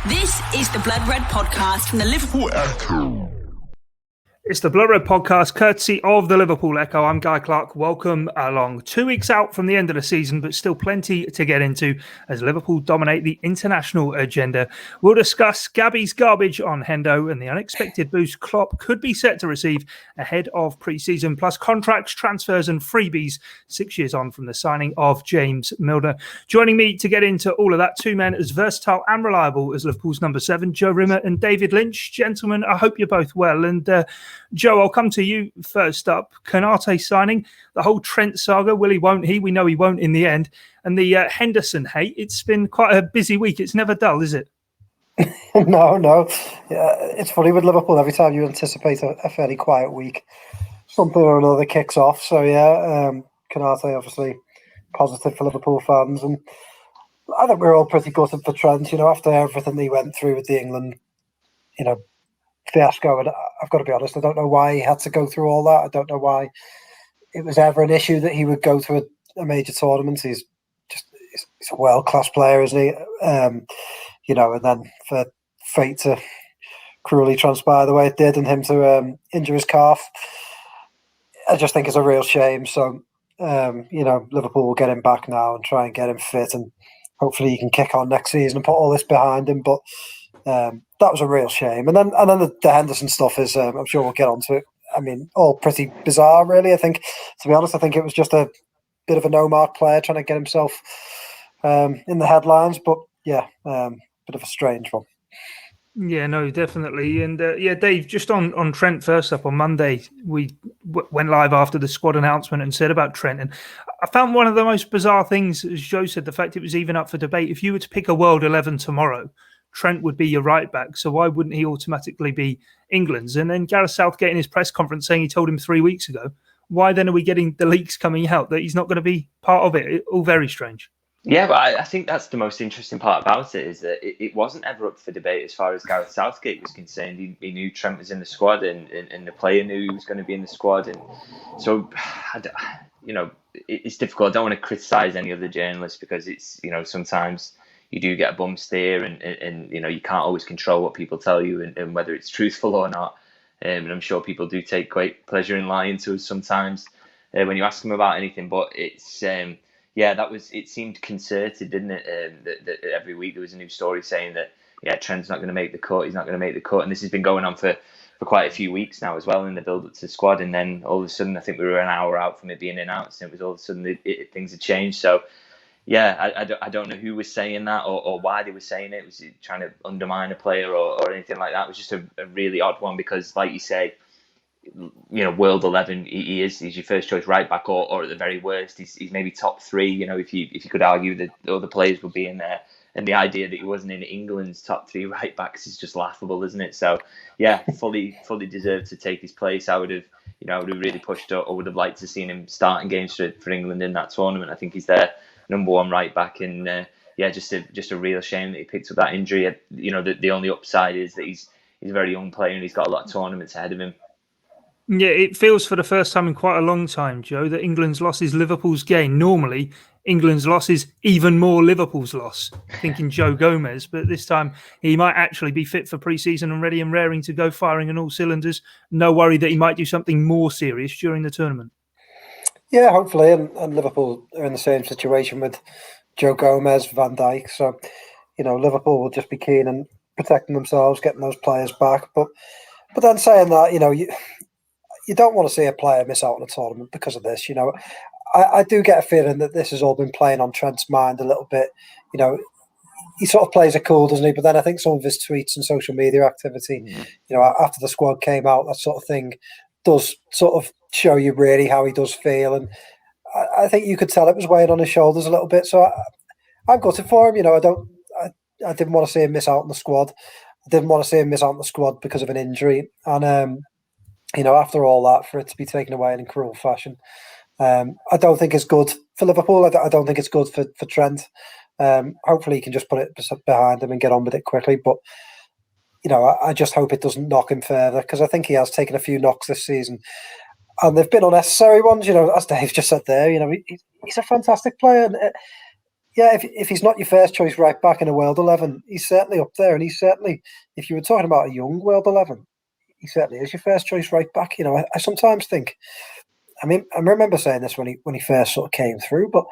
This is the Blood Red podcast from the Liverpool Echo. It's the Blood Red podcast, courtesy of the Liverpool Echo. I'm Guy Clarke. Welcome along. 2 weeks out from the end of the season, but still plenty to get into as Liverpool dominate the international agenda. We'll discuss Gabby's garbage on Hendo and the unexpected boost Klopp could be set to receive ahead of pre-season, plus contracts, transfers and freebies 6 years on from the signing of James Milner. Joining me to get into all of that, two men as versatile and reliable as Liverpool's number 7, Joe Rimmer and David Lynch. Gentlemen, I hope you're both well. And Joe, I'll come to you first up. Konate signing, the whole Trent saga, will he, won't he? We know he won't in the end. And the Henderson hate, it's been quite a busy week. It's never dull, is it? No. Yeah, it's funny with Liverpool, every time you anticipate a fairly quiet week, something or another kicks off. So, Konate obviously positive for Liverpool fans. And I think we're all pretty gutted for Trent, after everything he went through with the England, fiasco. And I've got to be honest, I don't know why he had to go through all that. I don't know why it was ever an issue that he would go to a major tournament. He's a world-class player, isn't he? And then for fate to cruelly transpire the way it did and him to injure his calf, I just think it's a real shame. So, Liverpool will get him back now and try and get him fit, and hopefully he can kick on next season and put all this behind him. But that was a real shame. And then the Henderson stuff is, I'm sure we'll get onto it. I mean, all pretty bizarre, really. I think, to be honest, it was just a bit of a no-mark player trying to get himself in the headlines. But yeah, bit of a strange one. Yeah, no, definitely. And Dave, just on Trent first up, on Monday, we went live after the squad announcement and said about Trent. And I found one of the most bizarre things, as Joe said, the fact it was even up for debate. If you were to pick a world 11 tomorrow, Trent would be your right back. So why wouldn't he automatically be England's? And then Gareth Southgate in his press conference saying he told him 3 weeks ago. Why then are we getting the leaks coming out that he's not going to be part of it? All very strange. Yeah, but I think that's the most interesting part about it, is that it wasn't ever up for debate as far as Gareth Southgate was concerned. He knew Trent was in the squad, and the player knew he was going to be in the squad. And so, it's difficult. I don't want to criticise any other journalists because it's, sometimes you do get a bum steer, and you can't always control what people tell you and whether it's truthful or not. And I'm sure people do take great pleasure in lying to us sometimes when you ask them about anything. But it's it seemed concerted, didn't it? That every week there was a new story saying that Trent's not going to make the cut. He's not going to make the cut, and this has been going on for quite a few weeks now as well in the build up to the squad. And then all of a sudden, I think we were an hour out from it being announced, and it was all of a sudden things had changed. So. Yeah, I don't know who was saying that or why they were saying it. Was it trying to undermine a player or anything like that? It was just a really odd one because, like you say, World 11, he's your first choice right back, or at the very worst, he's maybe top 3. If you could argue that other players would be in there, and the idea that he wasn't in England's top 3 right backs is just laughable, isn't it? So yeah, fully deserved to take his place. I would have really pushed. I would have liked to seen him starting games for England in that tournament. I think he's their number 1 right back, and just a real shame that he picked up that injury. The only upside is that he's a very young player and he's got a lot of tournaments ahead of him. Yeah, it feels for the first time in quite a long time, Joe, that England's loss is Liverpool's gain. Normally, England's loss is even more Liverpool's loss, thinking Joe Gomez. But this time, he might actually be fit for pre-season and ready and raring to go, firing on all cylinders. No worry that he might do something more serious during the tournament. Yeah, hopefully, and Liverpool are in the same situation with Joe Gomez, Van Dijk. So, Liverpool will just be keen on protecting themselves, getting those players back. But then saying that, you don't want to see a player miss out on a tournament because of this. I do get a feeling that this has all been playing on Trent's mind a little bit. He sort of plays it cool, doesn't he? But then I think some of his tweets and social media activity, after the squad came out, that sort of thing does sort of show you really how he does feel. And I think you could tell it was weighing on his shoulders a little bit. So I'm gutted for him. I didn't want to see him miss out on the squad. I didn't want to see him miss out on the squad because of an injury. And, after all that, for it to be taken away in cruel fashion, I don't think it's good for Liverpool. I don't think it's good for Trent. Hopefully he can just put it behind him and get on with it quickly. But, I just hope it doesn't knock him further, because I think he has taken a few knocks this season. And they've been unnecessary ones, as Dave just said there. He's a fantastic player. And, if he's not your first choice right back in a World 11, he's certainly up there. And he's certainly, if you were talking about a young World 11, he certainly is your first choice right back. I sometimes think, I remember saying this when he first sort of came through, but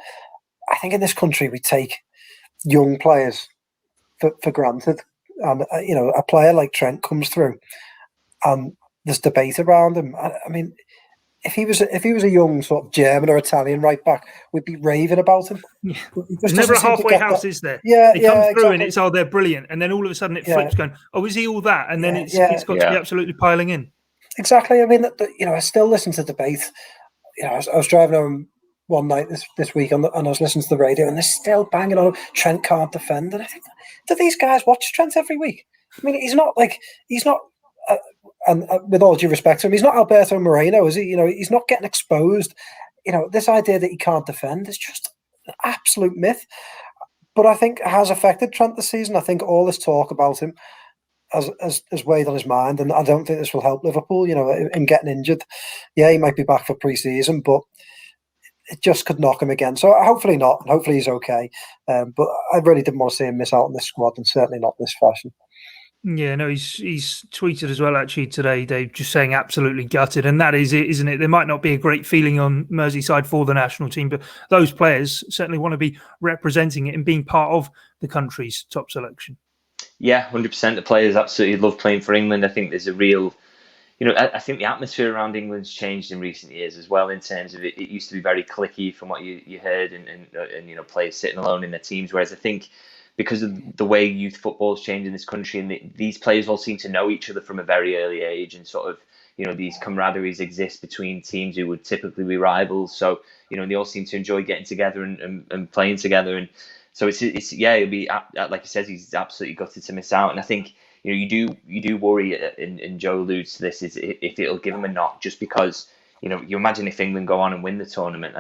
I think in this country we take young players for granted. And, a player like Trent comes through and there's debate around him. If he was a young sort of German or Italian right back, we'd be raving about him. Yeah. There's never a halfway house, is there? Yeah, they come through exactly. And it's they're brilliant, and then all of a sudden it flips, going, is he all that? And then it's got to be absolutely piling in. Exactly. I still listen to debate. I was driving home one night this week and I was listening to the radio, and they're still banging on Trent can't defend, and I think, do these guys watch Trent every week? He's not. And with all due respect to him, he's not Alberto Moreno, is he? He's not getting exposed. This idea that he can't defend is just an absolute myth. But I think it has affected Trent this season. I think all this talk about him has weighed on his mind, and I don't think this will help Liverpool. Him getting injured. Yeah, he might be back for pre-season, but it just could knock him again. So hopefully not, and hopefully he's okay. But I really didn't want to see him miss out on this squad, and certainly not in this fashion. Yeah, no, he's tweeted as well actually today, Dave, just saying absolutely gutted, and that is it, isn't it? There might not be a great feeling on Merseyside for the national team, but those players certainly want to be representing it and being part of the country's top selection. Yeah, 100%. The players absolutely love playing for England. I think there's a real, I think the atmosphere around England's changed in recent years as well, in terms of it used to be very cliquey from what you heard, and players sitting alone in their teams, whereas I think because of the way youth football's changed in this country, and these players all seem to know each other from a very early age, and sort of, these camaraderies exist between teams who would typically be rivals. So, they all seem to enjoy getting together and playing together. And so it'll be, like you said, he's absolutely gutted to miss out. And I think, you do worry, and Joe alludes to this, is if it'll give him a knock, just because, you imagine if England go on and win the tournament,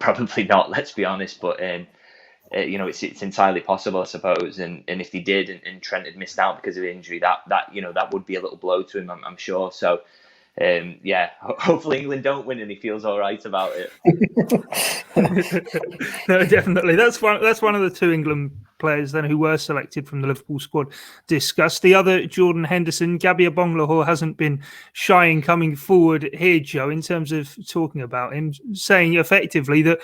probably not, let's be honest, but, it's entirely possible, I suppose. And if he did, and Trent had missed out because of injury, that would be a little blow to him, I'm sure. So, hopefully England don't win and he feels all right about it. No, definitely. That's one of the two England players then who were selected from the Liverpool squad discussed. The other, Jordan Henderson, Gabby Agbonlahor hasn't been shy in coming forward here, Joe, in terms of talking about him, saying effectively that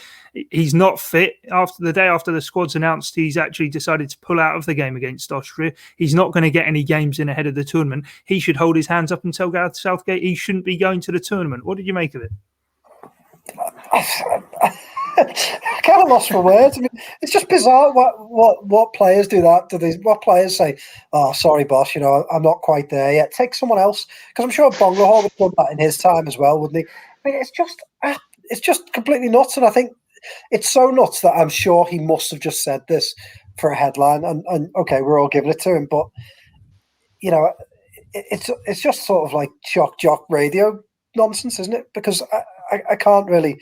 he's not fit. After the day after the squad's announced, he's actually decided to pull out of the game against Austria. He's not going to get any games in ahead of the tournament. He should hold his hands up and tell Gareth Southgate he shouldn't be going to the tournament. What did you make of it? I kind of lost for words. It's just bizarre what players do that. What players say, "Oh, sorry, boss, I'm not quite there yet. Take someone else." Because I'm sure Agbonlahor would have done that in his time as well, wouldn't he? It's just completely nuts, and I think it's so nuts that I'm sure he must have just said this for a headline. And okay, we're all giving it to him, but it's just sort of like shock jock radio nonsense, isn't it? Because I can't really.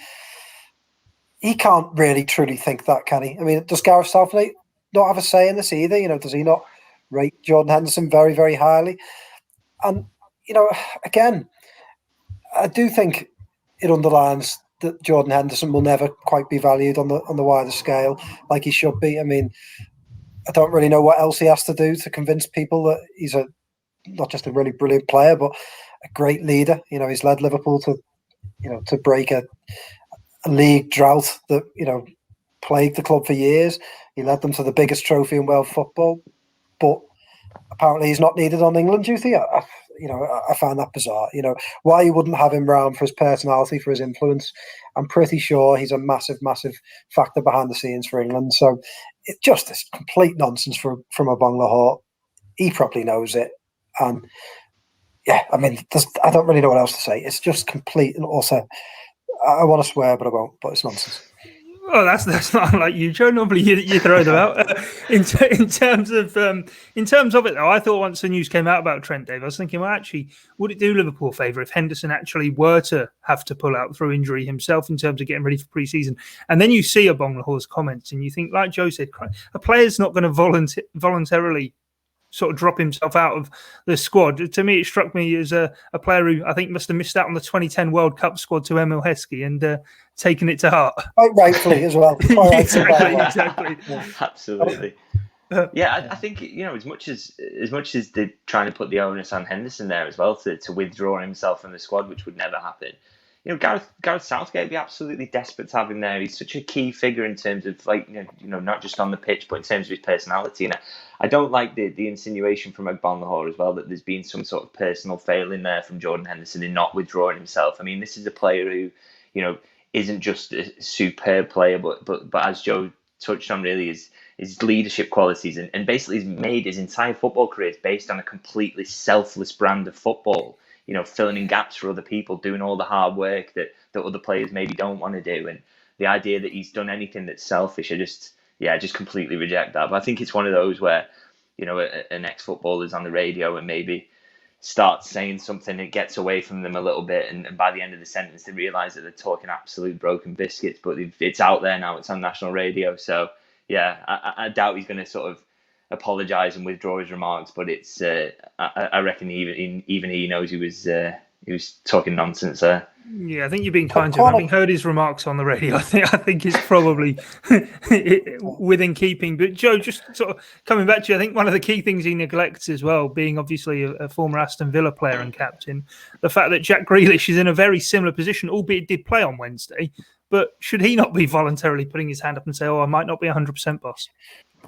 He can't really truly think that, can he? Does Gareth Southgate not have a say in this either? Does he not rate Jordan Henderson very, very highly? And, again, I do think it underlines that Jordan Henderson will never quite be valued on the wider scale like he should be. I don't really know what else he has to do to convince people that he's not just a really brilliant player, but a great leader. He's led Liverpool to break a league drought that plagued the club for years. He led them to the biggest trophy in world football, but apparently he's not needed on England duty. I find that bizarre. Why you wouldn't have him round for his personality, for his influence. I'm pretty sure he's a massive factor behind the scenes for England. So it's just this complete nonsense from Agbonlahor. He probably knows it, and I don't really know what else to say. It's just complete and also. I want to swear, but I won't. But it's nonsense. Oh, that's not like you, Joe. Normally you throw them out. In terms of it, though, I thought once the news came out about Trent, Dave, I was thinking, well, actually, would it do Liverpool a favour if Henderson actually were to have to pull out through injury himself in terms of getting ready for pre-season? And then you see Agbonlahor's comments, and you think, like Joe said, a player's not going to voluntarily sort of drop himself out of the squad. To me, it struck me as a player who I think must have missed out on the 2010 World Cup squad to Emil Heskey and taken it to heart. Quite rightfully as well. Exactly. Yeah. Absolutely. Yeah, I think as much as they're trying to put the onus on Henderson there as well to withdraw himself from the squad, which would never happen. Gareth Southgate would be absolutely desperate to have him there. He's such a key figure in terms of not just on the pitch, but in terms of his personality. And I don't like the insinuation from Agbonlahor as well that there's been some sort of personal failing there from Jordan Henderson in not withdrawing himself. I mean, this is a player who, isn't just a superb player, but as Joe touched on, really is his leadership qualities and basically has made his entire football career based on a completely selfless brand of football. Filling in gaps for other people, doing all the hard work that other players maybe don't want to do. And the idea that he's done anything that's selfish, I just completely reject that. But I think it's one of those where, an ex-footballer's on the radio and maybe starts saying something that gets away from them a little bit. And by the end of the sentence, they realise that they're talking absolute broken biscuits. But it's out there now. It's on national radio. So, yeah, I doubt he's going to sort of apologise and withdraw his remarks, but it's I reckon even he knows he was talking nonsense there. Yeah, I think you're being kind to him. Having heard his remarks on the radio, I think it's probably within keeping. But Joe, just sort of coming back to you, I think one of the key things he neglects as well, being obviously a former Aston Villa player and captain, the fact that Jack Grealish is in a very similar position, albeit did play on Wednesday. But should he not be voluntarily putting his hand up and say, "Oh, I might not be 100% boss"?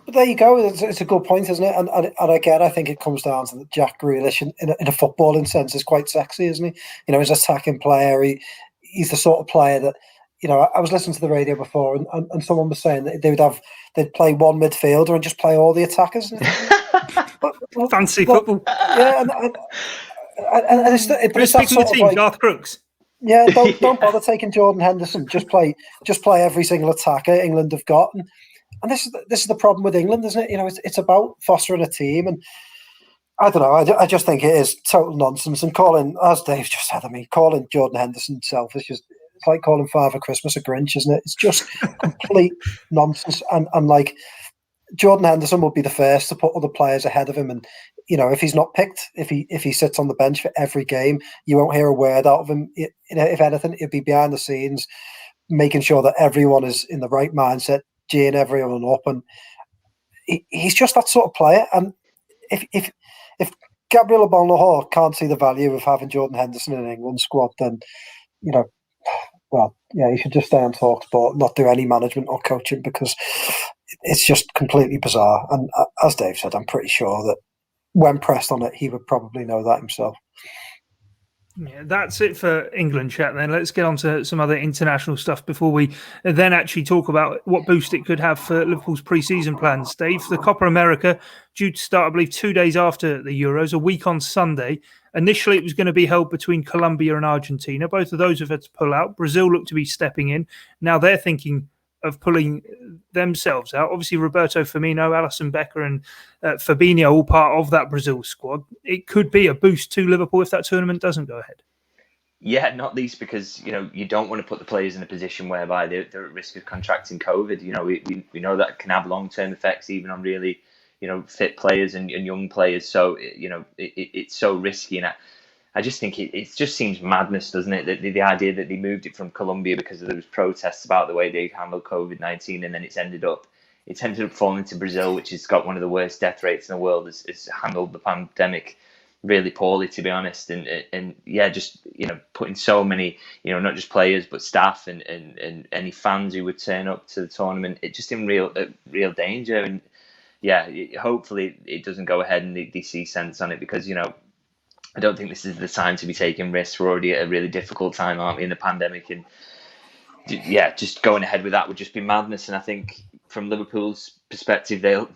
But there you go. It's a good point, isn't it? And again, I think it comes down to that Jack Grealish in a footballing sense is quite sexy, isn't he? He's an attacking player. He's the sort of player that, I was listening to the radio before and someone was saying that they'd play one midfielder and just play all the attackers. Fancy football. Yeah, and it's that sort of Garth Crooks. Yeah, don't bother taking Jordan Henderson. Just play every single attacker England have got. And this is the problem with England, isn't it? It's about fostering a team, and I don't know. I just think it is total nonsense. And as Dave just said, calling Jordan Henderson selfish it's like calling Father Christmas a Grinch, isn't it? It's just complete nonsense. And like Jordan Henderson would be the first to put other players ahead of him, and if he's not picked, if he sits on the bench for every game, you won't hear a word out of him. If anything, it'd be behind the scenes, making sure that everyone is in the right mindset, geeing everyone up, and he's just that sort of player. And if Gabby Agbonlahor can't see the value of having Jordan Henderson in an England squad, then he should just stay on TalkSport, not do any management or coaching, because it's just completely bizarre. And as Dave said, I'm pretty sure that when pressed on it, he would probably know that himself. Yeah, that's it for England chat then. Let's get on to some other international stuff before we then actually talk about what boost it could have for Liverpool's pre-season plans. Dave, the Copa America due to start, I believe, 2 days after the Euros, a week on Sunday. Initially, it was going to be held between Colombia and Argentina. Both of those have had to pull out. Brazil looked to be stepping in. Now they're thinking of pulling themselves out. Obviously, Roberto Firmino, Alisson Becker and Fabinho all part of that Brazil squad. It could be a boost to Liverpool if that tournament doesn't go ahead. Yeah, not least because, you don't want to put the players in a position whereby they're at risk of contracting COVID. We know that can have long-term effects even on really, fit players and young players. So, it's so risky. And I just think it just seems madness, doesn't it? The idea that they moved it from Colombia because there was protests about the way they handled COVID-19, and then it's ended up falling to Brazil, which has got one of the worst death rates in the world, has handled the pandemic really poorly, to be honest. And just putting so many, not just players but staff and any fans who would turn up to the tournament, it just in real danger. And hopefully it doesn't go ahead and they see sense on it, because I don't think this is the time to be taking risks. We're already at a really difficult time, aren't we, in the pandemic? And just going ahead with that would just be madness. And I think from Liverpool's perspective, they'll,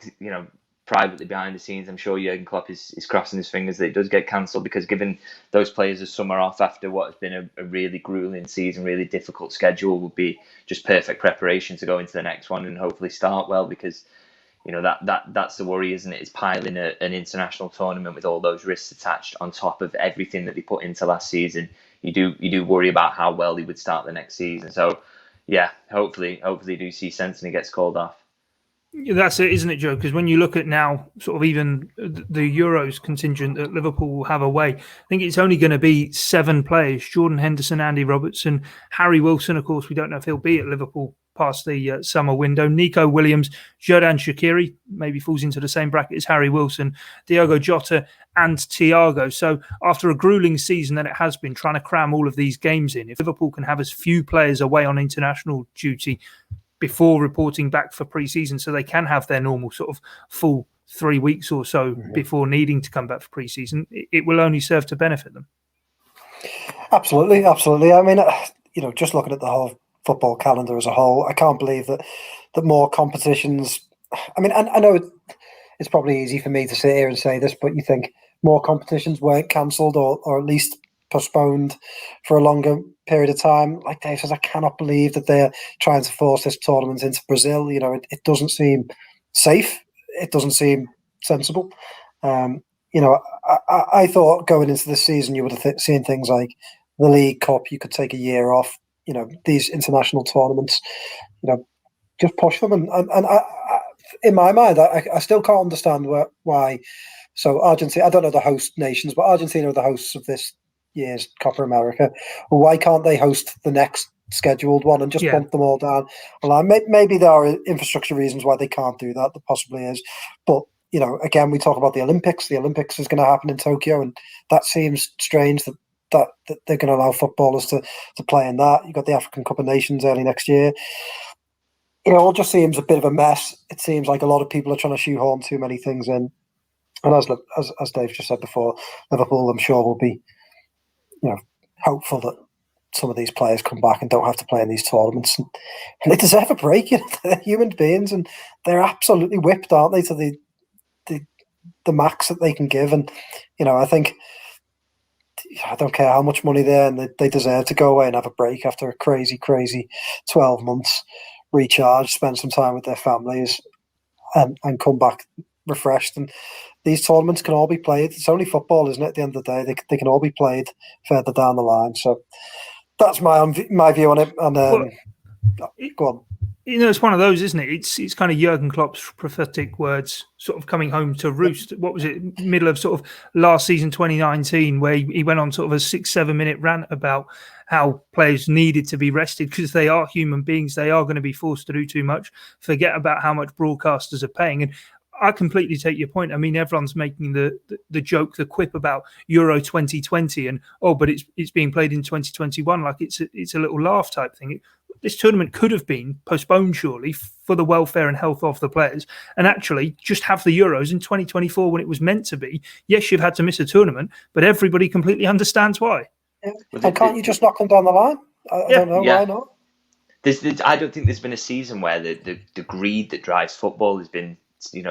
privately behind the scenes, I'm sure Jurgen Klopp is crossing his fingers that it does get cancelled, because giving those players a summer off after what has been a really grueling season, really difficult schedule, would be just perfect preparation to go into the next one and hopefully start well, because that's the worry, isn't it? It's piling an international tournament with all those risks attached on top of everything that they put into last season. You do worry about how well they would start the next season. So, hopefully you do see sense and he gets called off. That's it, isn't it, Joe? Because when you look at now, sort of even the Euros contingent that Liverpool will have away, I think it's only going to be 7 players: Jordan Henderson, Andy Robertson, Harry Wilson. Of course, we don't know if he'll be at Liverpool past the summer window. Nico Williams, Xherdan Shaqiri maybe falls into the same bracket as Harry Wilson, Diogo Jota, and Thiago. So after a grueling season that it has been, trying to cram all of these games in, if Liverpool can have as few players away on international duty before reporting back for pre-season, so they can have their normal sort of full 3 weeks or so before needing to come back for pre-season, it will only serve to benefit them. Absolutely. I mean, just looking at the whole football calendar as a whole, I can't believe that more competitions. I mean, I know it's probably easy for me to sit here and say this, but you think more competitions weren't cancelled or at least postponed for a longer period of time. Like Dave says, I cannot believe that they're trying to force this tournament into Brazil. It doesn't seem safe. It doesn't seem sensible. I thought going into this season, you would have seen things like the League Cup. You could take a year off. These international tournaments. Just push them. And in my mind, I still can't understand why. So Argentina, I don't know the host nations, but Argentina are the hosts of this year's Copa America. Well, why can't they host the next scheduled one and just bump them all down? Well, maybe there are infrastructure reasons why they can't do that. There possibly is. But, again, we talk about the Olympics. The Olympics is going to happen in Tokyo, and that seems strange that they're going to allow footballers to play in that. You've got the African Cup of Nations early next year. It all just seems a bit of a mess. It seems like a lot of people are trying to shoehorn too many things in. And as Dave just said before, Liverpool, I'm sure, will be hopeful that some of these players come back and don't have to play in these tournaments. And they deserve a break. They're human beings, and they're absolutely whipped, aren't they, to the max that they can give. And, I think, I don't care how much money they're, and they deserve to go away and have a break after a crazy 12 months, recharge, spend some time with their families, and come back refreshed. And these tournaments can all be played. It's only football, isn't it? At the end of the day, they can all be played further down the line. So that's my view on it. And go on. It's one of those, isn't it? It's kind of Jurgen Klopp's prophetic words sort of coming home to roost. What was it? Middle of sort of last season, 2019, where he went on sort of a 6-7 minute rant about how players needed to be rested because they are human beings. They are going to be forced to do too much. Forget about how much broadcasters are paying. And I completely take your point. I mean, everyone's making the joke, the quip about Euro 2020 and, but it's being played in 2021 like it's a little laugh type thing. This tournament could have been postponed, surely, for the welfare and health of the players, and actually just have the Euros in 2024 when it was meant to be. Yes, you've had to miss a tournament, but everybody completely understands why. Yeah. And can't you just knock them down the line? I don't know, why not? I don't think there's been a season where the greed that drives football has been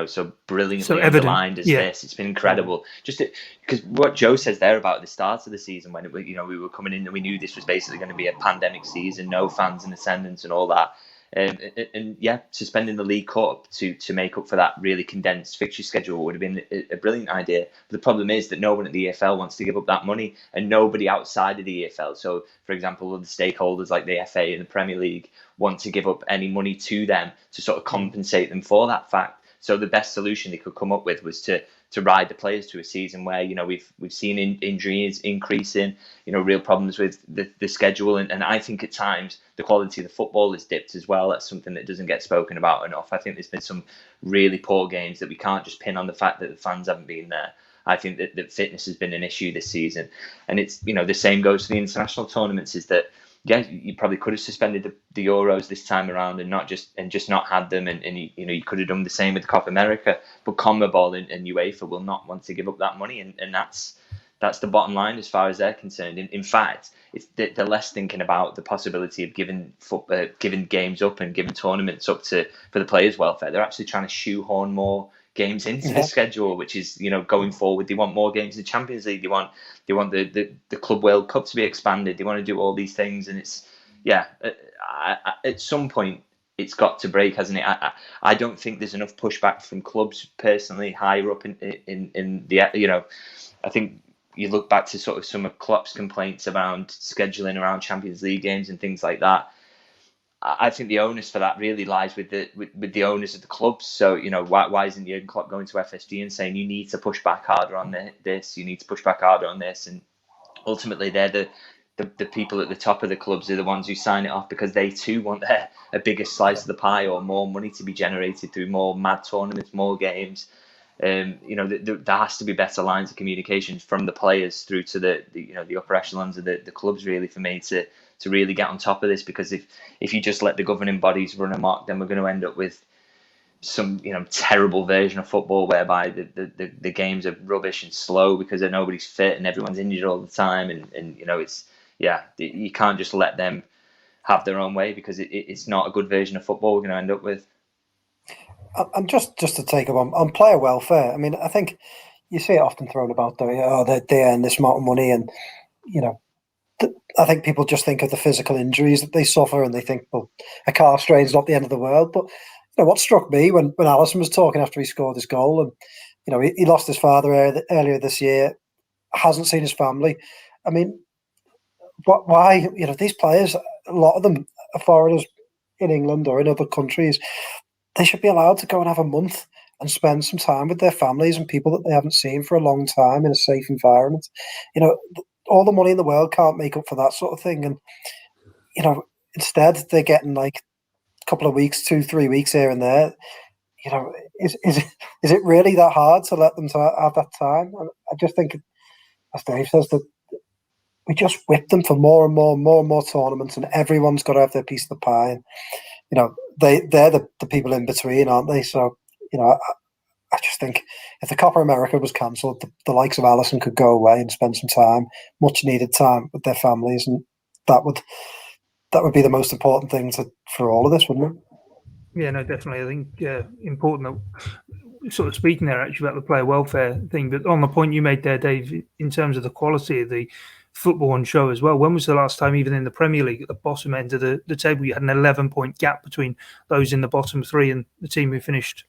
so brilliantly underlined as this. It's been incredible. Just because what Joe says there about the start of the season when we were coming in and we knew this was basically going to be a pandemic season, no fans in attendance and all that. And suspending the League Cup to make up for that really condensed fixture schedule would have been a brilliant idea. But the problem is that no one at the EFL wants to give up that money, and nobody outside of the EFL. So, for example, the stakeholders like the FA and the Premier League want to give up any money to them to sort of compensate them for that fact. So the best solution they could come up with was to ride the players to a season where we've seen injuries increasing, real problems with the schedule, and I think at times the quality of the football has dipped as well. That's something that doesn't get spoken about enough. I think there's been some really poor games that we can't just pin on the fact that the fans haven't been there. I think that fitness has been an issue this season, and it's the same goes for the international tournaments. Is that you probably could have suspended the Euros this time around and just not had them, and you could have done the same with the Copa America. But CONMEBOL and UEFA will not want to give up that money, and that's the bottom line as far as they're concerned. In fact, they're less thinking about the possibility of giving games up and giving tournaments up for the players' welfare. They're actually trying to shoehorn more games into the schedule, which is going forward. They want more games in the Champions League. They want the Club World Cup to be expanded. They want to do all these things, and it's at some point it's got to break, hasn't it? I don't think there's enough pushback from clubs personally higher up in the I think you look back to sort of some of Klopp's complaints around scheduling around Champions League games and things like that. I think the onus for that really lies with the owners of the clubs. So, why isn't Jurgen Klopp going to FSG and saying you need to push back harder on this, you need to push back harder on this, and ultimately they're the people at the top of the clubs are the ones who sign it off because they too want a bigger slice of the pie or more money to be generated through more mad tournaments, more games. There has to be better lines of communication from the players through to the upper echelons of the clubs, really, for me to really get on top of this. Because if you just let the governing bodies run amok, then we're going to end up with some terrible version of football whereby the games are rubbish and slow because nobody's fit and everyone's injured all the time, and you can't just let them have their own way because it's not a good version of football we're going to end up with. And just to take up on player welfare, I mean, I think you see it often thrown about, don't you? Oh, they earn this amount of money, and I think people just think of the physical injuries that they suffer, and they think, well, a car strain's not the end of the world. But what struck me when Alisson was talking after he scored his goal, and he lost his father earlier this year, hasn't seen his family. I mean, why? These players, a lot of them are foreigners in England or in other countries. They should be allowed to go and have a month and spend some time with their families and people that they haven't seen for a long time in a safe environment. All the money in the world can't make up for that sort of thing. And, instead they're getting like a couple of weeks, 2-3 weeks here and there. Is it really that hard to let them have that time? I just think, as Dave says, that we just whip them for more and more tournaments, and everyone's got to have their piece of the pie. And, they're the people in between, aren't they? So, I just think if the Copa America was cancelled, the likes of Alisson could go away and spend some time, much needed time with their families, and that would be the most important thing for all of this, wouldn't it? Yeah, no, definitely. I think important that sort of speaking there actually about the player welfare thing, but on the point you made there, Dave, in terms of the quality of the football on show as well. When was the last time, even in the Premier League, at the bottom end of the table, you had an 11-point gap between those in the bottom three and the team who finished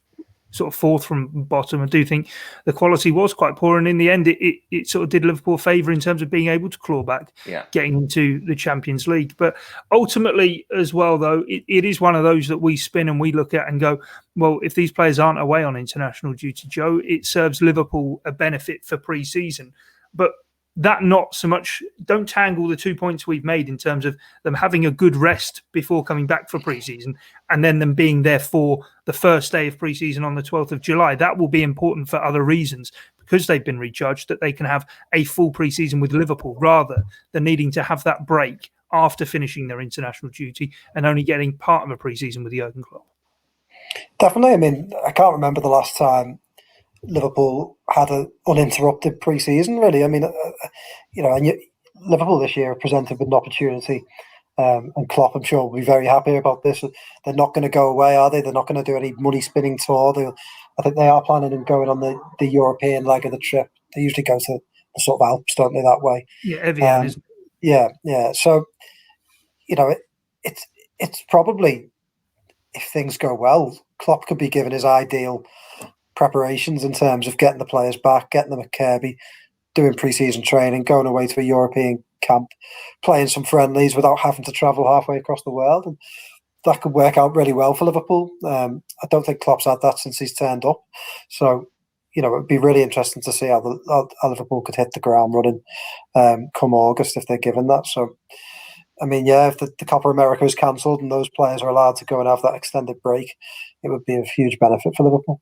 sort of fourth from bottom? I do think the quality was quite poor, and in the end it sort of did Liverpool a favour in terms of being able to claw back, getting into the Champions League. But ultimately as well, though, it is one of those that we spin and we look at and go, well, if these players aren't away on international duty, Joe, it serves Liverpool a benefit for pre-season. But that not so much, don't tangle the 2 points we've made in terms of them having a good rest before coming back for pre-season and then them being there for the first day of pre-season on the 12th of July. That will be important for other reasons because they've been recharged, that they can have a full pre-season with Liverpool rather than needing to have that break after finishing their international duty and only getting part of a pre-season with Jurgen Klopp. Definitely. I mean, I can't remember the last time Liverpool had an uninterrupted pre-season, really. I mean, Liverpool this year are presented with an opportunity, and Klopp, I'm sure, will be very happy about this. They're not going to go away, are they? They're not going to do any money-spinning tour. I think they are planning on going on the European leg of the trip. They usually go to the sort of Alps, don't they, that way? Yeah, Evian, isn't it? Yeah. So, it's probably, if things go well, Klopp could be given his ideal preparations in terms of getting the players back, getting them at Kirby, doing pre-season training, going away to a European camp, playing some friendlies without having to travel halfway across the world. And that could work out really well for Liverpool. I don't think Klopp's had that since he's turned up. So, it would be really interesting to see how Liverpool could hit the ground running come August if they're given that. So, I mean, if the Copa America is cancelled and those players are allowed to go and have that extended break, it would be a huge benefit for Liverpool.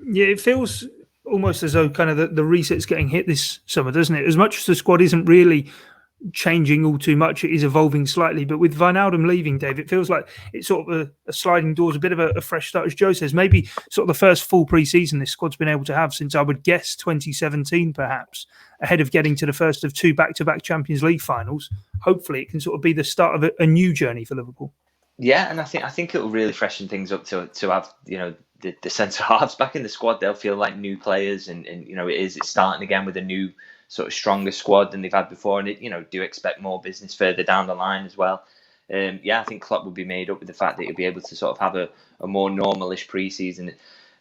Yeah, it feels almost as though kind of the reset's getting hit this summer, doesn't it? As much as the squad isn't really changing all too much, it is evolving slightly. But with Wijnaldum leaving, Dave, it feels like it's sort of a sliding doors, a bit of a fresh start, as Joe says. Maybe sort of the first full pre-season this squad's been able to have since, I would guess, 2017, perhaps, ahead of getting to the first of two back-to-back Champions League finals. Hopefully it can sort of be the start of a new journey for Liverpool. Yeah, and I think it will really freshen things up to have the centre halves back in the squad. They'll feel like new players, and it's starting again with a new sort of stronger squad than they've had before, and do expect more business further down the line as well. I think Klopp will be made up with the fact that he'll be able to sort of have a more normalish pre-season,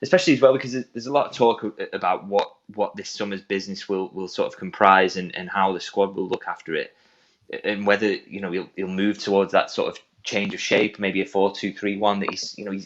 especially as well because there's a lot of talk about what this summer's business will sort of comprise and how the squad will look after it, and whether he'll move towards that sort of change of shape, maybe a 4-2-3-1 that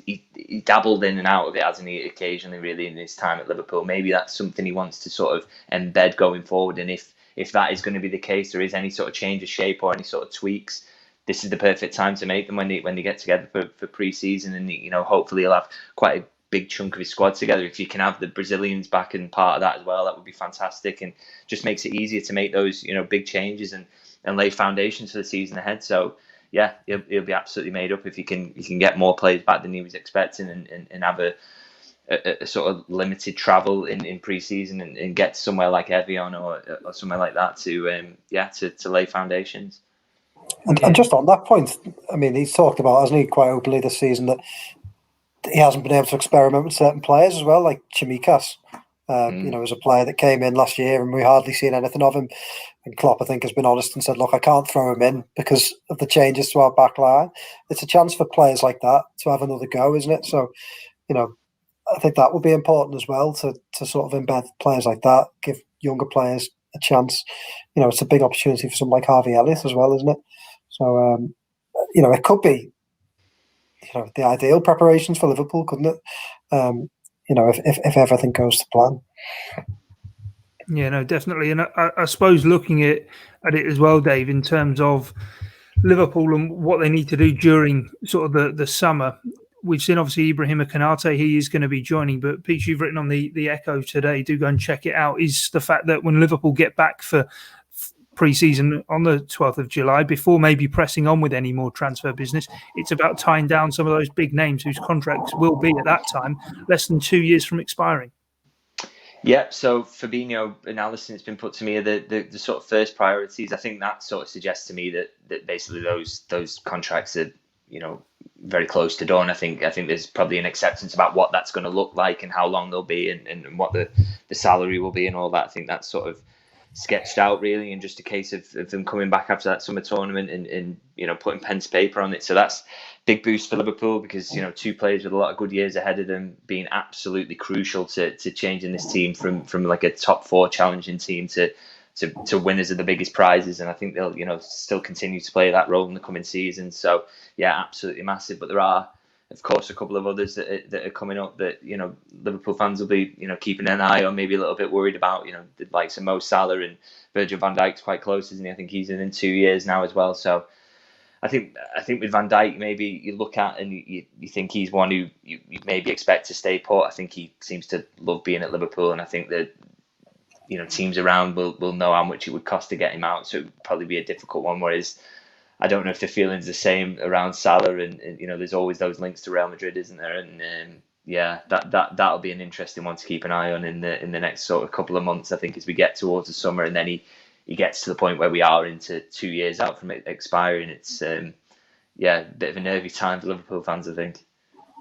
he dabbled in and out of it, hasn't he, occasionally, really, in his time at Liverpool. Maybe that's something he wants to sort of embed going forward. And if that is going to be the case, there is any sort of change of shape or any sort of tweaks, this is the perfect time to make them when they get together for pre-season. And hopefully he'll have quite a big chunk of his squad together. If you can have the Brazilians back and part of that as well, that would be fantastic, and just makes it easier to make those big changes and lay foundations for the season ahead. So yeah, he'll be absolutely made up if you can get more players back than he was expecting, and have a sort of limited travel in pre-season, and get somewhere like Evian or somewhere like that to lay foundations. And just on that point, I mean, he's talked about, hasn't he, quite openly this season, that he hasn't been able to experiment with certain players as well, like Chimikas. As a player that came in last year and we hardly seen anything of him. And Klopp, I think, has been honest and said, look, I can't throw him in because of the changes to our back line. It's a chance for players like that to have another go, isn't it? So, I think that would be important as well, to sort of embed players like that, give younger players a chance. It's a big opportunity for someone like Harvey Elliott as well, isn't it? So, it could be, the ideal preparations for Liverpool, couldn't it? If everything goes to plan. Yeah, no, definitely. And I suppose looking at it as well, Dave, in terms of Liverpool and what they need to do during sort of the summer, we've seen obviously Ibrahima Konate, he is going to be joining, but Pete, you've written on the Echo today, do go and check it out, is the fact that when Liverpool get back for pre-season on the 12th of July, before maybe pressing on with any more transfer business, it's about tying down some of those big names whose contracts will be at that time less than 2 years from expiring. Yeah, so Fabinho and Alisson, it's been put to me, are the sort of first priorities. I think that sort of suggests to me that basically those contracts are very close to done. I think there's probably an acceptance about what that's going to look like and how long they'll be, and what the salary will be and all that. I think that's sort of sketched out, really, and just a case of them coming back after that summer tournament and putting pen to paper on it. So that's big boost for Liverpool, because two players with a lot of good years ahead of them being absolutely crucial to changing this team from like a top four challenging team to winners of the biggest prizes. And I think they'll still continue to play that role in the coming season. So yeah, absolutely massive. But there are, of course, a couple of others that are coming up that Liverpool fans will be keeping an eye on, maybe a little bit worried about. The likes of Mo Salah, and Virgil van Dijk's quite close, isn't he? I think he's in 2 years now as well. So I think with Van Dijk, maybe you look at and you think he's one who you maybe expect to stay put. I think he seems to love being at Liverpool, and I think that teams around will know how much it would cost to get him out. So it would probably be a difficult one. Whereas I don't know if the feeling's the same around Salah, and there's always those links to Real Madrid, isn't there? And that'll be an interesting one to keep an eye on in the next sort of couple of months, I think, as we get towards the summer, and then he gets to the point where we are into 2 years out from it expiring. It's a bit of a nervy time for Liverpool fans, I think.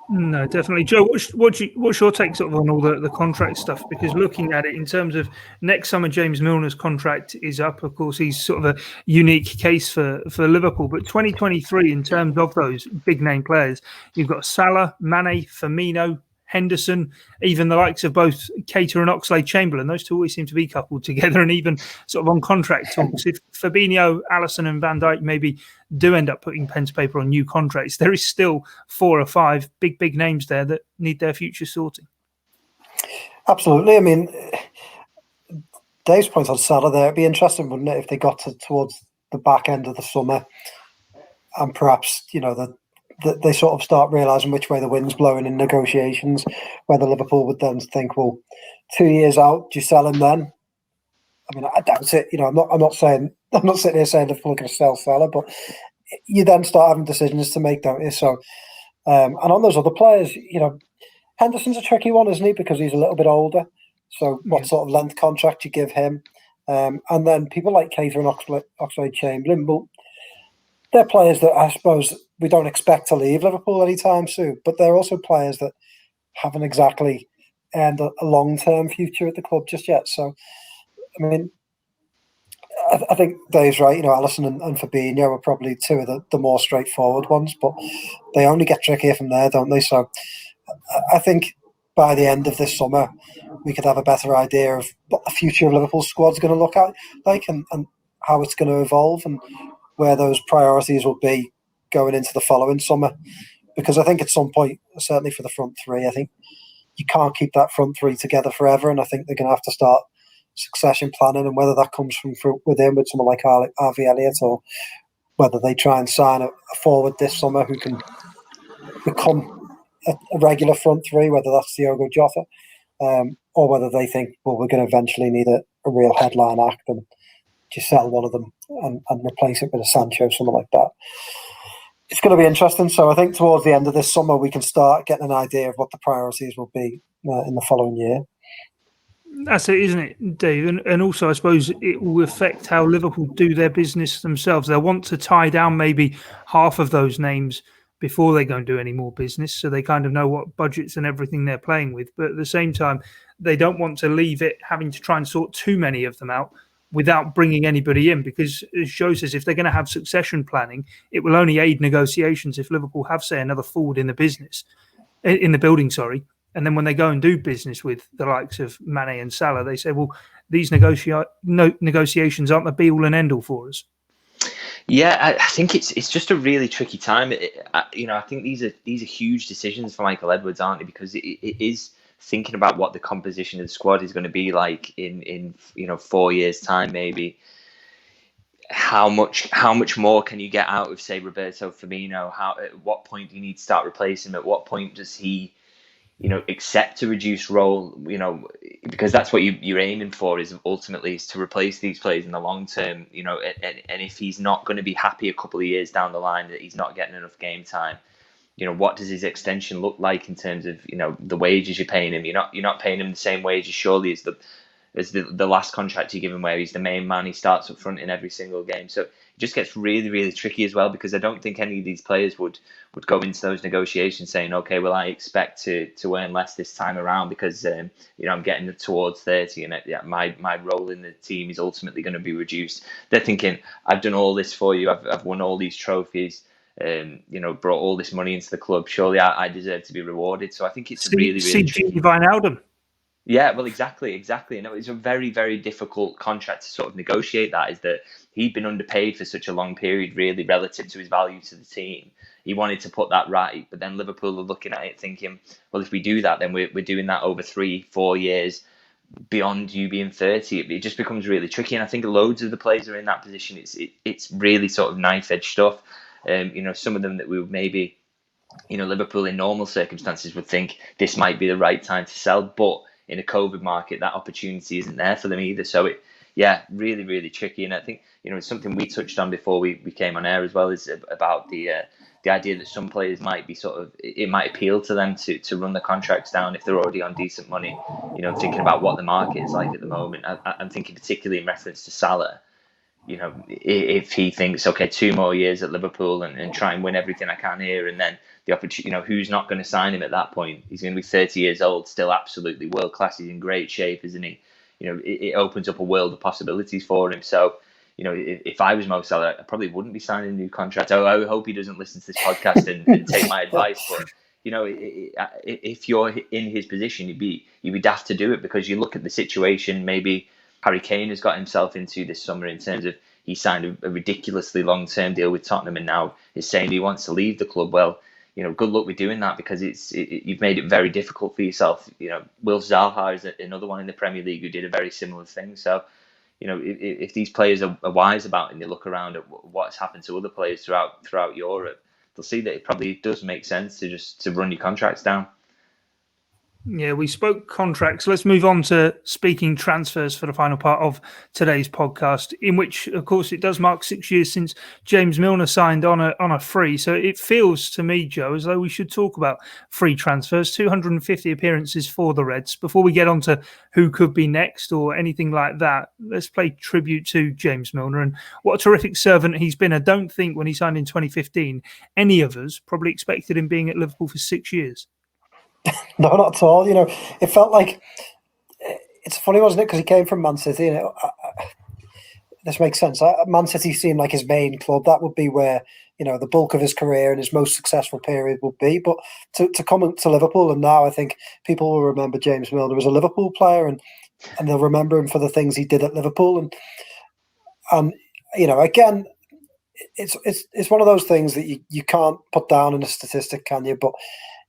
No, definitely. Joe, what's your take sort of on all the contract stuff? Because looking at it in terms of next summer, James Milner's contract is up. Of course, he's sort of a unique case for Liverpool. But 2023, in terms of those big name players, you've got Salah, Mane, Firmino, Henderson, even the likes of both Keita and Oxlade-Chamberlain. Those two always seem to be coupled together, and even sort of on contract talks. If Fabinho, Alisson and Van Dijk maybe do end up putting pen to paper on new contracts, there is still 4 or 5 big names there that need their future sorting. Absolutely. I mean, Dave's point on Salah there, it'd be interesting, wouldn't it, if they got towards the back end of the summer and perhaps, they sort of start realising which way the wind's blowing in negotiations, whether Liverpool would then think, well, 2 years out, do you sell him then? I mean, I doubt it. I'm not sitting here saying Liverpool are going to sell Salah, but you then start having decisions to make, don't you? So, and on those other players, Henderson's a tricky one, isn't he? Because he's a little bit older. So, what sort of length contract you give him? And then people like Keita and Oxlade-Chamberlain, well, they're players that I suppose we don't expect to leave Liverpool anytime soon, but they're also players that haven't exactly earned a long-term future at the club just yet. So, I mean, I think Dave's right. Alisson and Fabinho are probably two of the more straightforward ones, but they only get trickier from there, don't they? So, I think by the end of this summer, we could have a better idea of what the future of Liverpool's squad's going to look like and how it's going to evolve and where those priorities will be going into the following summer, because I think at some point, certainly for the front three, I think you can't keep that front three together forever, and I think they're going to have to start succession planning, and whether that comes from within with someone like Harvey Elliott, or whether they try and sign a forward this summer who can become a regular front three, whether that's Diogo Jota, or whether they think, well, we're going to eventually need a real headline act and just sell one of them and replace it with a Sancho, something like that. It's going to be interesting. So I think towards the end of this summer, we can start getting an idea of what the priorities will be in the following year. That's it, isn't it, Dave? And also, I suppose it will affect how Liverpool do their business themselves. They'll want to tie down maybe half of those names before they go and do any more business, so they kind of know what budgets and everything they're playing with. But at the same time, they don't want to leave it having to try and sort too many of them out without bringing anybody in, because as Joe says, if they're going to have succession planning, it will only aid negotiations if Liverpool have, say, another forward in the building, and then when they go and do business with the likes of Mane and Salah, they say, well, these negotiations aren't the be-all and end-all for us. Yeah, I think it's just a really tricky time. I think these are huge decisions for Michael Edwards, aren't they? Because it is thinking about what the composition of the squad is going to be like in 4 years' time, maybe. How much more can you get out of, say, Roberto Firmino? At what point do you need to start replacing him? At what point does he, accept a reduced role? Because that's what you're aiming for, is ultimately is to replace these players in the long term. And if he's not going to be happy a couple of years down the line that he's not getting enough game time, what does his extension look like in terms of the wages you're paying him? You're not paying him the same wages surely as the last contract you give him, where he's the main man, he starts up front in every single game. So it just gets really, really tricky as well, because I don't think any of these players would go into those negotiations saying, okay, well, I expect to earn less this time around because I'm getting towards 30 and my role in the team is ultimately going to be reduced. They're thinking, I've done all this for you, I've won all these trophies, brought all this money into the club. Surely I deserve to be rewarded. So I think it's really, really tricky. Wijnaldum. Yeah, well, exactly. It's a very, very difficult contract to sort of negotiate. That is that he'd been underpaid for such a long period, really, relative to his value to the team. He wanted to put that right, but then Liverpool are looking at it thinking, well, if we do that, then we're doing that over 3-4 years beyond you being 30. It just becomes really tricky, and I think loads of the players are in that position. It's really sort of knife-edge stuff. Some of them that we would maybe, Liverpool in normal circumstances would think this might be the right time to sell, but in a COVID market, that opportunity isn't there for them either. So really, really tricky. And I think, it's something we touched on before we came on air as well, is about the idea that some players might be it might appeal to them to run the contracts down if they're already on decent money. Thinking about what the market is like at the moment. I'm thinking particularly in reference to Salah. If he thinks, okay, 2 more years at Liverpool and try and win everything I can here, and then the opportunity, who's not going to sign him at that point? He's going to be 30 years old, still absolutely world class. He's in great shape, isn't he? It opens up a world of possibilities for him. So, if I was Mo Salah, I probably wouldn't be signing a new contract. I hope he doesn't listen to this podcast and take my advice. But if you're in his position, you'd be daft to do it, because you look at the situation. Maybe Harry Kane has got himself into this summer in terms of he signed a ridiculously long-term deal with Tottenham and now is saying he wants to leave the club. Well, good luck with doing that, because you've made it very difficult for yourself. Will Zaha is another one in the Premier League who did a very similar thing. So, if these players are wise about it and they look around at what's happened to other players throughout Europe, they'll see that it probably does make sense to run your contracts down. Yeah, we spoke contracts. Let's move on to speaking transfers for the final part of today's podcast, in which, of course, it does mark 6 years since James Milner signed on a free. So it feels to me, Joe, as though we should talk about free transfers, 250 appearances for the Reds. Before we get on to who could be next or anything like that, let's play tribute to James Milner and what a terrific servant he's been. I don't think when he signed in 2015, any of us probably expected him being at Liverpool for 6 years. No, not at all. It felt like, it's funny, wasn't it? Because he came from Man City. This makes sense. Man City seemed like his main club. That would be where the bulk of his career and his most successful period would be. But to come to Liverpool, and now I think people will remember James Milner as a Liverpool player, and they'll remember him for the things he did at Liverpool. And again, it's one of those things that you can't put down in a statistic, can you? But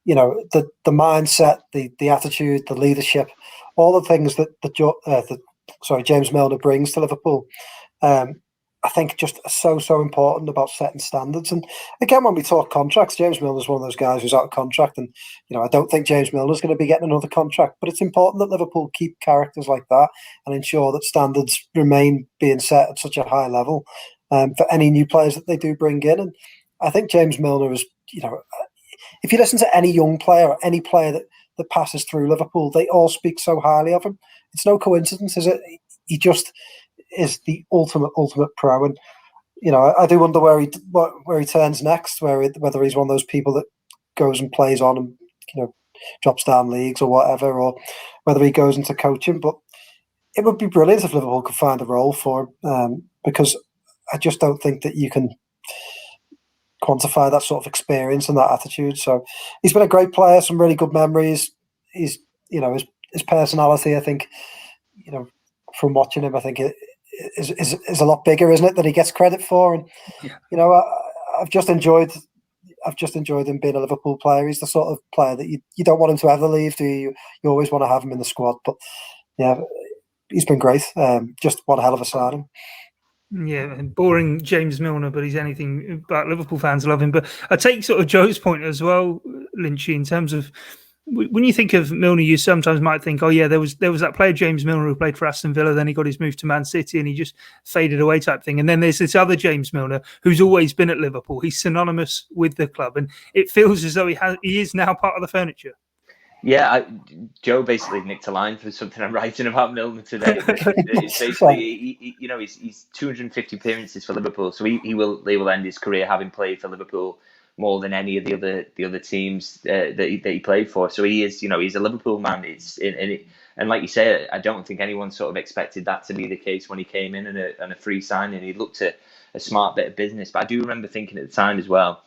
the mindset, the attitude, the leadership, all the things that James Milner brings to Liverpool. I think just so important about setting standards. And again, when we talk contracts, James Milner's one of those guys who's out of contract, and I don't think James Milner's going to be getting another contract. But it's important that Liverpool keep characters like that and ensure that standards remain being set at such a high level for any new players that they do bring in. And I think James Milner is, if you listen to any young player or any player that passes through Liverpool, they all speak so highly of him. It's no coincidence, is it? He just is the ultimate pro, and I do wonder where he turns next, whether he's one of those people that goes and plays on and drops down leagues or whatever, or whether he goes into coaching. But it would be brilliant if Liverpool could find a role for him, because I just don't think that you can quantify that sort of experience and that attitude. So he's been a great player, some really good memories. He's his personality, I think, from watching him, I think it is a lot bigger, isn't it, than he gets credit for? And I've just enjoyed him being a Liverpool player. He's the sort of player that you don't want him to ever leave, do you? You always want to have him in the squad. But yeah, he's been great. Just one hell of a signing. Yeah, and boring James Milner, but he's anything but. Liverpool fans love him. But I take sort of Joe's point as well, Lynchy, in terms of when you think of Milner, you sometimes might think, oh yeah, there was that player James Milner who played for Aston Villa, then he got his move to Man City and he just faded away type thing. And then there's this other James Milner who's always been at Liverpool. He's synonymous with the club, and it feels as though he is now part of the furniture. Yeah, Joe basically nicked a line for something I'm writing about Milner today. It's basically, he's 250 appearances for Liverpool, so he will end his career having played for Liverpool more than any of the other teams that he played for. So he is, he's a Liverpool man. And like you say, I don't think anyone sort of expected that to be the case when he came in and a free signing. He looked at a smart bit of business, but I do remember thinking at the time as well,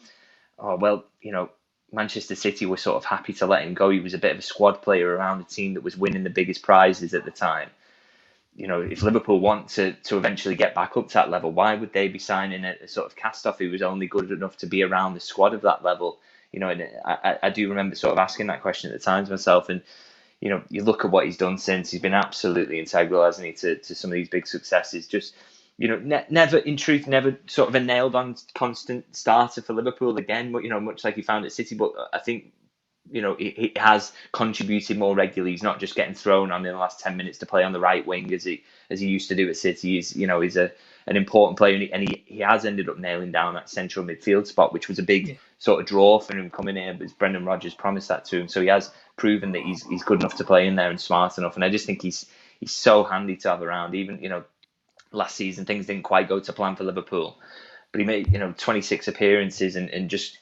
Manchester City were sort of happy to let him go. He was a bit of a squad player around a team that was winning the biggest prizes at the time. If Liverpool want to eventually get back up to that level, why would they be signing a sort of cast-off who was only good enough to be around the squad of that level? And I do remember sort of asking that question at the time to myself. And, you look at what he's done since. He's been absolutely integral, hasn't he, to some of these big successes. Just, never sort of a nailed-on constant starter for Liverpool again, much like he found at City. But I think, he has contributed more regularly. He's not just getting thrown on in the last 10 minutes to play on the right wing as he used to do at City. He's an important player, and he has ended up nailing down that central midfield spot, which was a big sort of draw for him coming in. But Brendan Rodgers promised that to him, so he has proven that he's good enough to play in there and smart enough. And I just think he's so handy to have around. Even last season things didn't quite go to plan for Liverpool, but he made 26 appearances and just.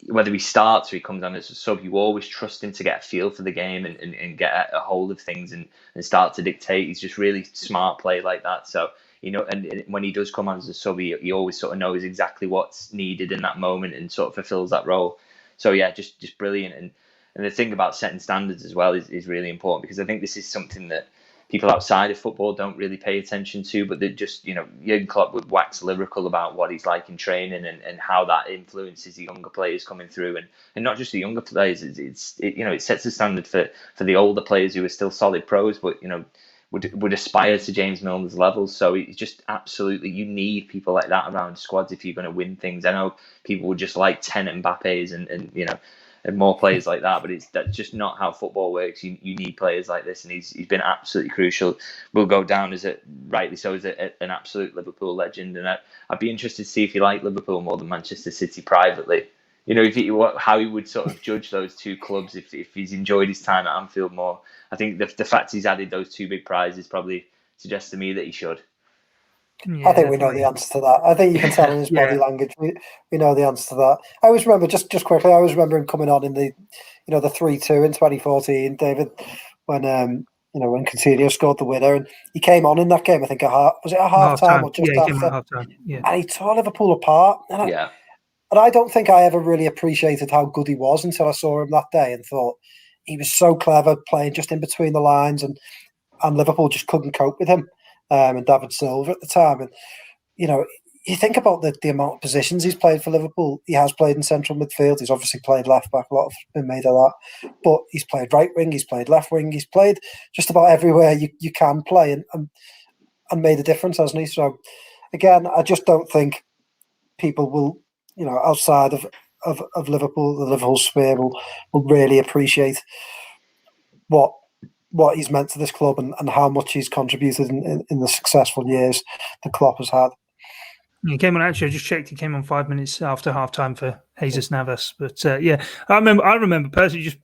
Whether he starts or he comes on as a sub, you always trust him to get a feel for the game and get a hold of things and start to dictate. He's just really smart play like that. So, and when he does come on as a sub, he always sort of knows exactly what's needed in that moment and sort of fulfills that role. So, yeah, just brilliant. And the thing about setting standards as well is really important, because I think this is something that people outside of football don't really pay attention to, but they just, Jurgen Klopp would wax lyrical about what he's like in training and how that influences the younger players coming through, and not just the younger players. It sets the standard for the older players who are still solid pros, but would aspire to James Milner's levels. So it's just absolutely, you need people like that around squads if you're going to win things. I know people would just like 10 Mbappes and more players like that, but that's just not how football works. You need players like this, and he's been absolutely crucial. Will go down rightly so as an absolute Liverpool legend, and I'd be interested to see if he liked Liverpool more than Manchester City privately. How he would sort of judge those two clubs if he's enjoyed his time at Anfield more. I think the fact he's added those two big prizes probably suggests to me that he should. Yeah, I think we know the answer to that. I think you can tell in his body language. We know the answer to that. I always remember, just quickly, I always remember him coming on in the 3-2 in 2014, David, when when Coutinho scored the winner, and he came on in that game. I think was it a half time or just after? Half time. Yeah, and he tore Liverpool apart. And I don't think I ever really appreciated how good he was until I saw him that day and thought he was so clever playing just in between the lines, and Liverpool just couldn't cope with him. And David Silva at the time, and you think about the amount of positions he's played for Liverpool. He has played in central midfield. He's obviously played left back. A lot has been made of that. But he's played right wing. He's played left wing. He's played just about everywhere you can play and made a difference, hasn't he? So, again, I just don't think people will, outside of Liverpool, the Liverpool sphere will really appreciate what he's meant to this club and how much he's contributed in the successful years that Klopp has had. He came on. Actually, I just checked. He came on 5 minutes after half time for Jesus Navas. But I remember personally, just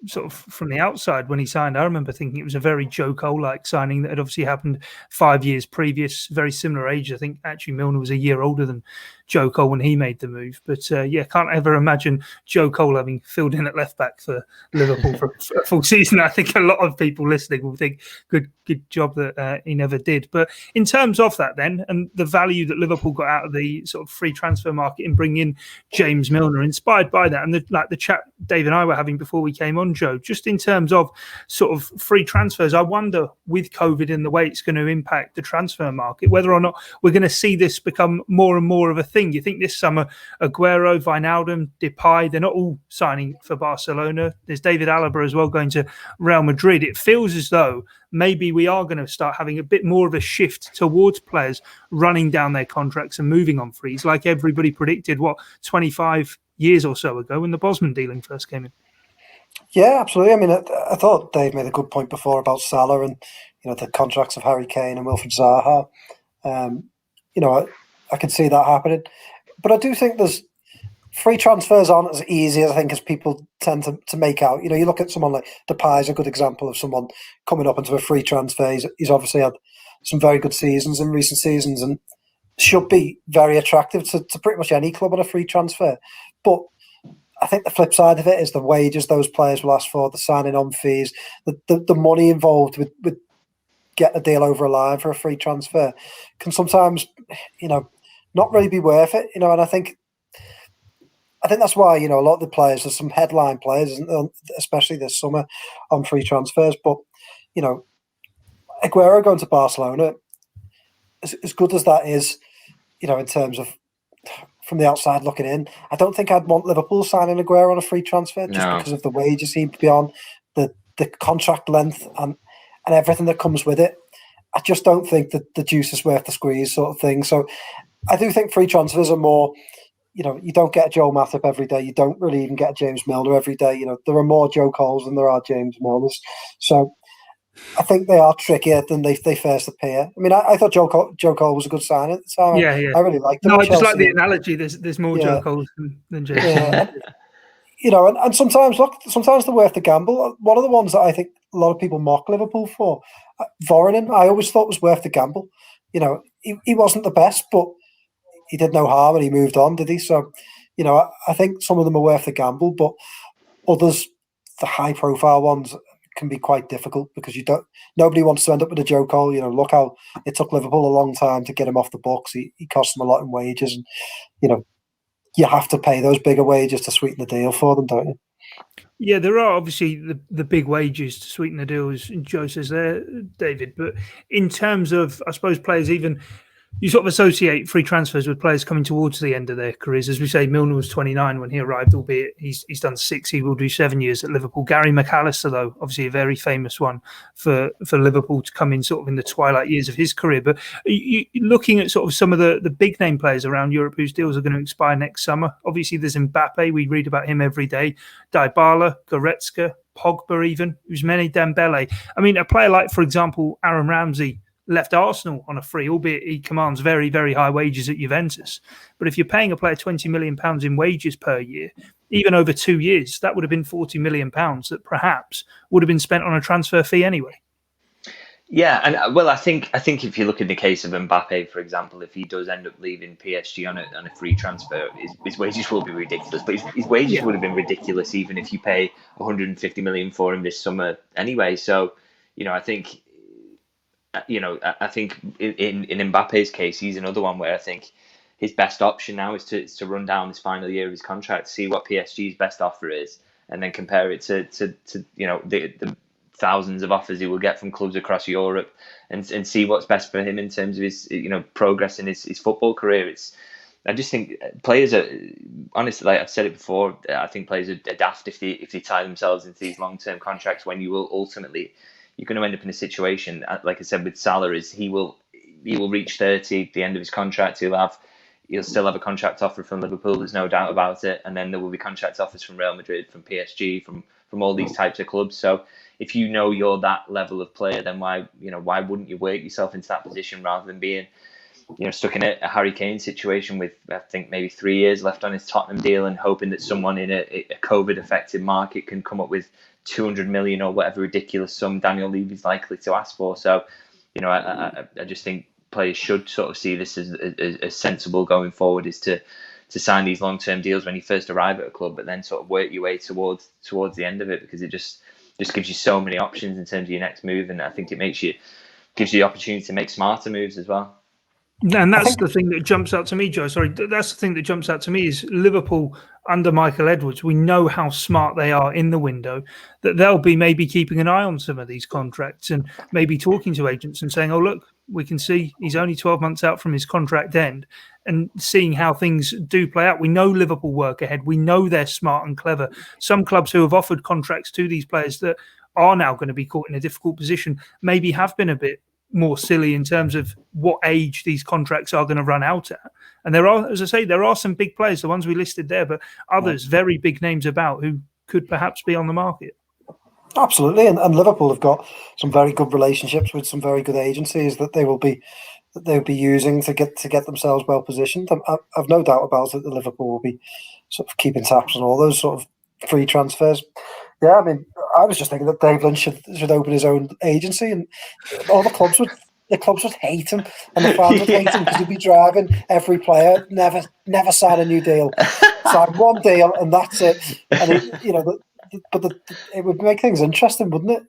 sort of from the outside when he signed, I remember thinking it was a very Joe Cole-like signing that had obviously happened 5 years previous, very similar age. I think actually Milner was a year older than Joe Cole when he made the move. But can't ever imagine Joe Cole having filled in at left back for Liverpool for a full season. I think a lot of people listening will think good job that he never did. But in terms of that then, and the value that Liverpool got out of the sort of free transfer market in bringing in James Milner, inspired by that, and the chat Dave and I were having before we came on, Joe, just in terms of sort of free transfers, I wonder with COVID and the way it's going to impact the transfer market, whether or not we're going to see this become more and more of a thing. You think this summer, Aguero, Wijnaldum, Depay, they're not all signing for Barcelona. There's David Alaba as well going to Real Madrid. It feels as though maybe we are going to start having a bit more of a shift towards players running down their contracts and moving on frees, like everybody predicted, 25 years or so ago when the Bosman dealing first came in. Yeah, absolutely. I mean, I thought Dave made a good point before about Salah and the contracts of Harry Kane and Wilfried Zaha. I can see that happening, but I do think there's free transfers aren't as easy as I think as people tend to make out. You look at someone like Depay is a good example of someone coming up into a free transfer. He's obviously had some very good seasons in recent seasons and should be very attractive to pretty much any club on a free transfer. But I think the flip side of it is the wages those players will ask for, the signing on fees, the money involved with getting a deal over a line for a free transfer can sometimes, not really be worth it. And I think that's why, a lot of the players, there's some headline players, especially this summer, on free transfers. But, Aguero going to Barcelona, as good as that is, in terms of from the outside looking in, I don't think I'd want Liverpool signing Aguero on a free transfer just because of the wages he'd be on, the contract length and everything that comes with it. I just don't think that the juice is worth the squeeze sort of thing. So I do think free transfers are more, you don't get a Joe Matip every day. You don't really even get a James Milner every day. There are more Joe Coles than there are James Milners. So I think they are trickier than they first appear. I mean, I thought Joe Cole was a good sign at the time. Yeah. I really liked him. No, I just like the analogy. There's more Joe Coles than James. Yeah. And sometimes they're worth the gamble. One of the ones that I think a lot of people mock Liverpool for, Voronin, I always thought was worth the gamble. He wasn't the best, but he did no harm and he moved on, did he? So, I think some of them are worth the gamble, but others, the high-profile ones, can be quite difficult because nobody wants to end up with a Joe Cole. Look how it took Liverpool a long time to get him off the books. He cost them a lot in wages, and you have to pay those bigger wages to sweeten the deal for them, don't you? Yeah, there are obviously the big wages to sweeten the deal, as Joe says there, David. But in terms of, I suppose, players even, you sort of associate free transfers with players coming towards the end of their careers. As we say, Milner was 29 when he arrived, albeit he's done 6. He will do 7 years at Liverpool. Gary McAllister, though, obviously a very famous one for Liverpool to come in sort of in the twilight years of his career. But looking at sort of some of the big name players around Europe whose deals are going to expire next summer, obviously there's Mbappe. We read about him every day. Dybala, Goretzka, Pogba even, Ousmane Dembele. I mean, a player like, for example, Aaron Ramsey, left Arsenal on a free, albeit he commands very, very high wages at Juventus. But if you're paying a player £20 million in wages per year, even over 2 years, that would have been £40 million that perhaps would have been spent on a transfer fee anyway. Yeah, and well, I think if you look at the case of Mbappe, for example, if he does end up leaving PSG on a free transfer, his wages will be ridiculous. But his wages would have been ridiculous even if you pay 150 million for him this summer anyway. So, I think in Mbappe's case, he's another one where I think his best option now is to run down this final year of his contract, see what PSG's best offer is, and then compare it to the thousands of offers he will get from clubs across Europe, and see what's best for him in terms of his progress in his football career. I just think players are, honestly, like I've said it before, I think players are daft if they tie themselves into these long-term contracts, when you're going to end up in a situation, like I said with Salah, is he will reach 30 at the end of his contract. He'll still have a contract offer from Liverpool, there's no doubt about it, and then there will be contract offers from Real Madrid, from PSG, from all these types of clubs. So if you know you're that level of player, then why wouldn't you work yourself into that position rather than being stuck in a Harry Kane situation with, I think, maybe 3 years left on his Tottenham deal, and hoping that someone in a COVID-affected market can come up with 200 million or whatever ridiculous sum Daniel Levy's likely to ask for. So, I just think players should sort of see this as sensible going forward, is to sign these long-term deals when you first arrive at a club, but then sort of work your way towards the end of it, because it just gives you so many options in terms of your next move, and I think it gives you the opportunity to make smarter moves as well. And that's the thing that jumps out to me, Joe. Sorry, that's the thing that jumps out to me is Liverpool under Michael Edwards. We know how smart they are in the window, that they'll be maybe keeping an eye on some of these contracts and maybe talking to agents and saying, oh, look, we can see he's only 12 months out from his contract end, and seeing how things do play out. We know Liverpool work ahead. We know they're smart and clever. Some clubs who have offered contracts to these players that are now going to be caught in a difficult position maybe have been a bit more silly in terms of what age these contracts are going to run out at. And there are, as I say, there are some big players, the ones we listed there, but others, very big names about, who could perhaps be on the market. Absolutely, and Liverpool have got some very good relationships with some very good agencies that they'll be using to get themselves well positioned. I've no doubt about it that Liverpool will be sort of keeping tabs on all those sort of free transfers. Yeah, I mean, I was just thinking that Dave Lynch should open his own agency, and all the clubs would hate him, and the fans would hate him because he'd be driving every player, never sign a new deal, sign one deal, and that's it. And it would make things interesting, wouldn't it?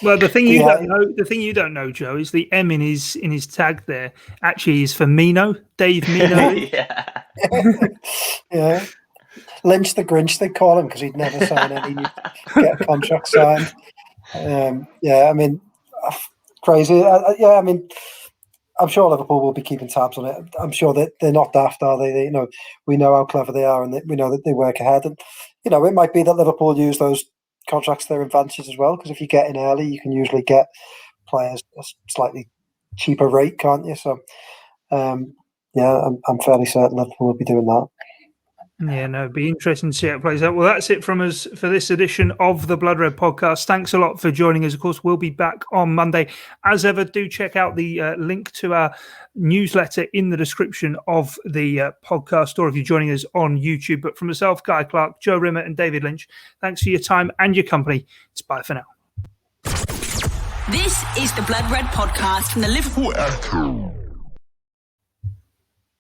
Well, the thing you don't know, Joe, is the M in his tag there actually is for Mino, Dave Mino. Yeah. Lynch the Grinch, they call him, because he'd never sign any, get a contract signed. I mean, crazy. I mean, I'm sure Liverpool will be keeping tabs on it. I'm sure that they're not daft, are they? We know how clever they are, and we know that they work ahead. And it might be that Liverpool use those contracts to their advantage as well, because if you get in early, you can usually get players at a slightly cheaper rate, can't you? So, I'm fairly certain Liverpool will be doing that. Yeah, no, it'd be interesting to see how it plays out. Well, that's it from us for this edition of the Blood Red Podcast. Thanks a lot for joining us. Of course, we'll be back on Monday. As ever, do check out the link to our newsletter in the description of the podcast, or if you're joining us on YouTube. But from myself, Guy Clarke, Joe Rimmer and David Lynch, thanks for your time and your company. It's bye for now. This is the Blood Red Podcast from the Liverpool Echo.